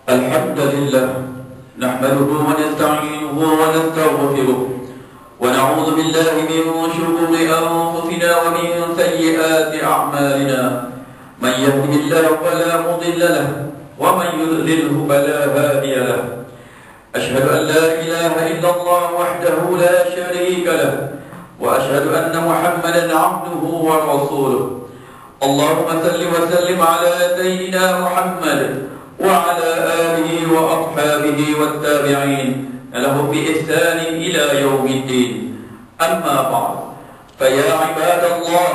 الحمد لله نحمده ونستعينه ونستغفره ونعوذ بالله من شرور أنفسنا ومن سيئات أعمالنا من يهده الله فلا مضل له ومن يضلله فلا هادي له أشهد أن لا إله إلا الله وحده لا شريك له وأشهد أن محمدا عبده ورسوله اللهم صل وسلم على سيدنا محمد وعلى آله وأصحابه والتابعين لهم بإحسان إلى يوم الدين. أما بعد فيا عباد الله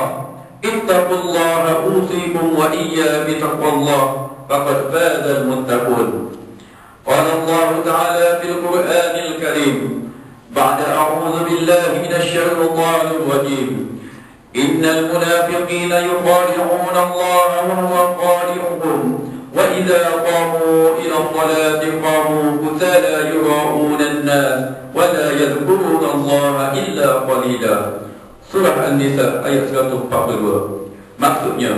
اتقوا الله أوصيكم وإياي بتقوى الله فقد فاز المتقون. قال الله تعالى في القرآن الكريم بعد أعوذ بالله من الشيطان الرجيم إن المنافقين يخادعون الله وهو خادعهم وإذا قاموا إلى الصلاة قاموا كسالى يراءون الناس ولا يذكرون الله إلا قليلا. Surah An-Nisa ayat 142. Maksudnya,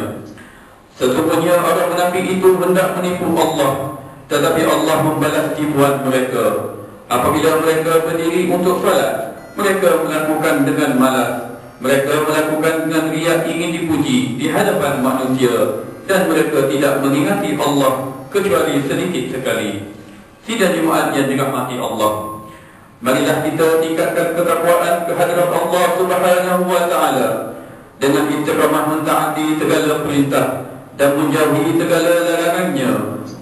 sesungguhnya orang munafik itu hendak menipu Allah, tetapi Allah membalas tipuan mereka. Apabila mereka berdiri untuk salat, mereka melakukan dengan malas. Mereka melakukan dengan riak ingin dipuji di hadapan manusia, dan mereka tidak mengingati Allah kecuali sedikit sekali. Sidang Jumaat yang dirahmati Allah, marilah kita tingkatkan ketakwaan kehadirat Allah Subhanahu wa taala dengan istiqamah mentaati segala perintah dan menjauhi segala larangannya.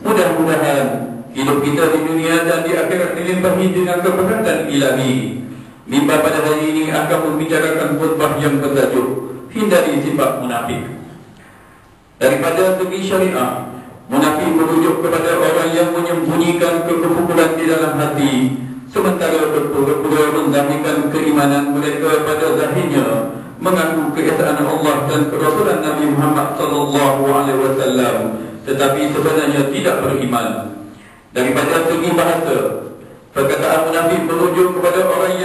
Mudah-mudahan hidup kita di dunia dan di akhirat dilimpahi dengan keberkatan ilahi. Mimbar pada hari ini akan membicarakan khutbah yang bertajuk hindari sifat munafik. Daripada segi syariah, munafik merujuk kepada orang yang menyembunyikan kekufuran di dalam hati, sementara berpura-pura menzahirkan keimanan mereka pada zahirnya, mengaku keesaan Allah dan kerasulan Nabi Muhammad SAW, tetapi sebenarnya tidak beriman. Daripada segi bahasa, perkataan munafik merujuk kepada orang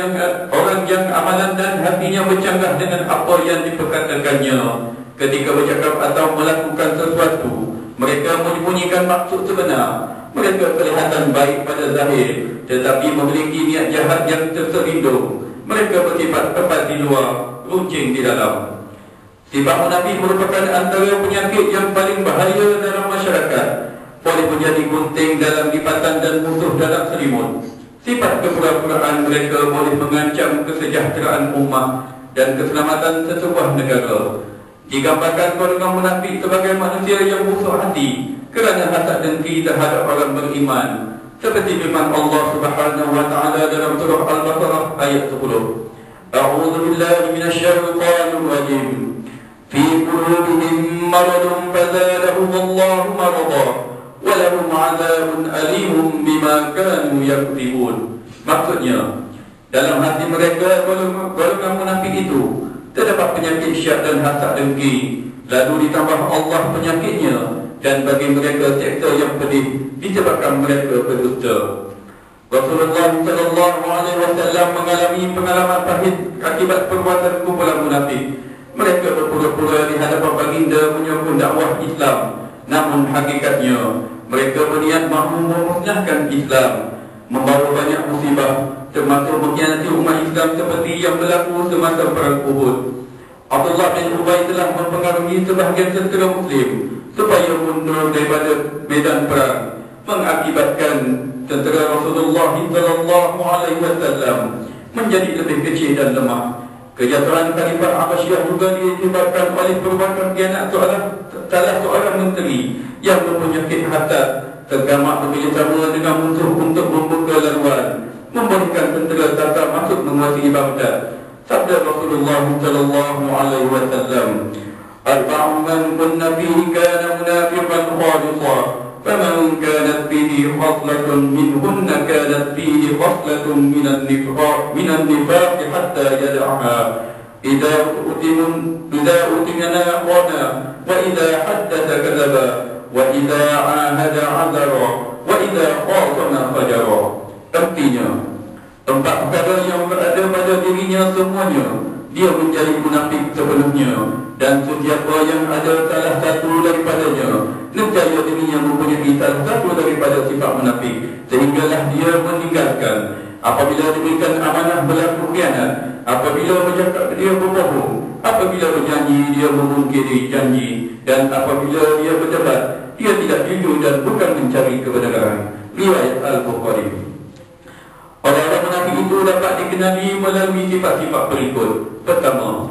yang amalan dan hatinya bercanggah dengan apa yang diperkatakannya. Ketika bercakap atau melakukan sesuatu, mereka menyembunyikan maksud sebenar. Mereka kelihatan baik pada zahir, tetapi memiliki niat jahat yang terselindung. Mereka bersifat tepat di luar, runcing di dalam. Sifat munafik merupakan antara penyakit yang paling bahaya dalam masyarakat. Boleh menjadi gunting dalam lipatan dan musuh dalam selimut. Sifat kepura-puraan mereka boleh mengancam kesejahteraan umat dan keselamatan sesebuah negara. Digambarkan golongan munafik sebagai manusia yang busuk hati kerana hasad dengki terhadap orang beriman, seperti firman Allah Subhanahu wa taala dalam surah Al-Baqarah ayat 10. A'udzu billahi minasyaitonir rajim. Fi qulubihim maradun fazadahum Allahu marada wa lahum 'adzabun alimun bima kanu yakdzibun. Maksudnya, dalam hati mereka golongan munafik itu terdapat penyakit syak dan hasad dengki, lalu ditambah Allah penyakitnya, dan bagi mereka seksa yang pedih disebabkan mereka berdusta. Rasulullah SAW mengalami pengalaman pahit akibat perbuatan kumpulan munafik. Mereka berpura-pura di hadapan baginda menyokong dakwah Islam, namun hakikatnya mereka berniat mahu memusnahkan Islam, membawa banyak musibah, termasuk mengkhianati umat Islam seperti yang berlaku semasa perang Uhud. Abdullah bin Ubay telah mempengaruhi sebahagian tentera Muslim supaya mundur daripada medan perang, mengakibatkan tentera Rasulullah SAW menjadi lebih kecil dan lemah. Kejatuhan Khalifah Abbasiyah juga disebabkan oleh perbuatan khianat salah seorang menteri yang mempunyai hasad, tergamak bekerjasama dengan musuh untuk membuka laluan, membolehkan tentera Tatar masuk menguasai Baghdad. Sabda Rasulullah SAW, Arba'u man kunna fihi kana munafiqan khalisa, faman kanat fihi khaslatun minhunna kanat fihi khaslatun minan nifaq hatta yad'aha. Idza utimana qana wa idza haddatha kadzaba wa idza ahada 'adara wa idza khasama fajara. Artinya, empat perkara yang berada pada dirinya semuanya dia menjadi munafik sepenuhnya, dan sesiapa yang ada salah satu daripadanya nescaya dirinya mempunyai salah satu daripada sifat munafik, sehinggalah dia meninggalkan. Apabila diberikan amanah berlaku khianat, apabila bercakap dia berbohong, apabila berjanji dia memungkiri janji, dan apabila dia berdebat dia tidak jujur dan bukan mencari kebenaran. Riwayat Al-Bukhari. Orang-orang munafik itu dapat dikenali melalui sifat-sifat berikut. Pertama,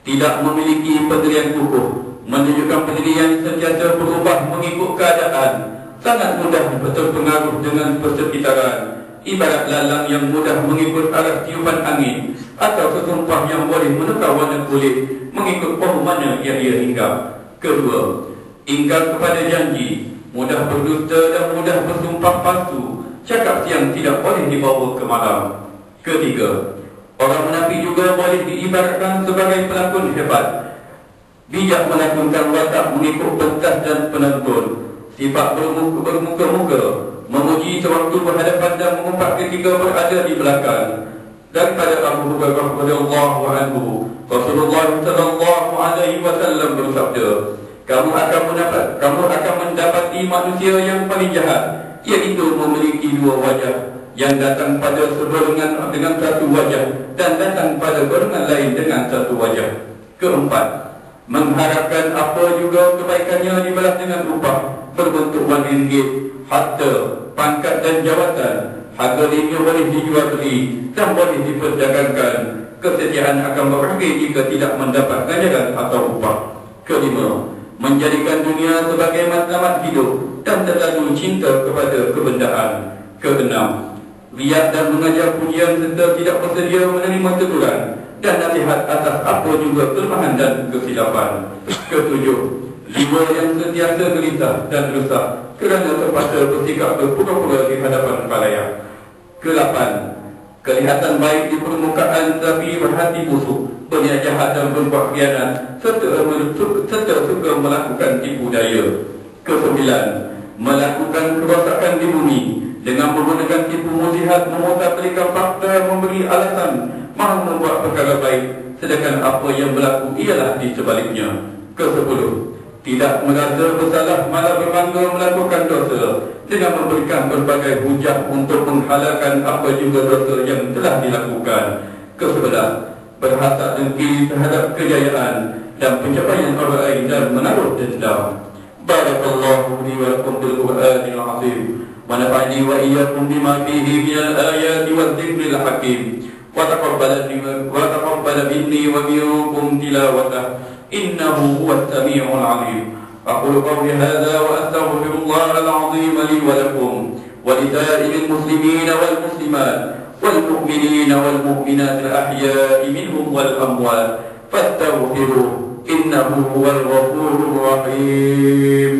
tidak memiliki pendirian kukuh, menunjukkan pendirian sentiasa berubah mengikut keadaan, sangat mudah terpengaruh dengan persekitaran, ibarat lalang yang mudah mengikut arah tiupan angin, atau sesumpah yang boleh menukar warna kulit mengikut pohon mana yang ia hinggap. Kedua, ingkar kepada janji, mudah berdusta dan mudah bersumpah palsu, cakap siang tidak boleh dibawa ke malam. Ketiga, orang munafik juga boleh diibaratkan sebagai pelakon hebat, bijak melakukan watak mengikut pentas dan penonton, sifat bermuka-muka, memuji sewaktu berhadapan dan mengumpat ketika berada di belakang. Daripada Abu Hurairah radhiyallahu anhu, Rasulullah sallallahu alaihi wasallam bersabda, kamu akan mendapati manusia yang paling jahat, iaitu memiliki dua wajah, yang datang pada sebarengan dengan satu wajah dan datang pada golongan lain dengan satu wajah. Keempat, mengharapkan apa juga kebaikannya dibalas dengan upah berbentuk wang ringgit, harta, pangkat dan jawatan. Harga dirinya boleh dijual beli dan boleh diperdagangkan. Kesetiaan akan berakhir jika tidak mendapat ganjaran atau upah. Kelima, menjadikan dunia sebagai matlamat hidup dan terlalu cinta kepada kebendaan. Keenam, riak dan mengajar pujian serta tidak bersedia menerima teguran dan nasihat atas apa juga kelemahan dan kesilapan. Ketujuh, jiwa yang sentiasa gelisah dan resah kerana terpaksa bersikap berpura-pura di hadapan khalayak. Kelapan, kelihatan baik di permukaan tapi berhati busuk, berniat jahat dan berbuat khianat, serta suka melakukan tipu daya. Kesembilan, melakukan kerosakan di bumi dengan menggunakan tipu muslihat, memutarbalikan fakta, memberi alasan, mahu membuat perkara baik, sedangkan apa yang berlaku ialah di sebaliknya. Kesepuluh, tidak merasa bersalah malah berbangga melakukan dosa dengan memberikan berbagai hujah untuk menghalalkan apa juga dosa yang telah dilakukan. Kesebelas, berhasad dengki terhadap kejayaan dan pencapaian orang lain dan menaruh dendam. Barakallahu li wa lakum bil Qur'anil azim wa nafa'ani wa iyyakum bima fihi minal ayati wadh-dhikril hakim wa taqabbal minni wa minkum tilawatah innahu huwas sami'ul 'alim. أقول قولي هذا وأستغفر الله العظيم لي ولكم ولسائر المسلمين والمسلمات والمؤمنين والمؤمنات الأحياء منهم والأموات فاستغفروه إنه هو الغفور الرحيم.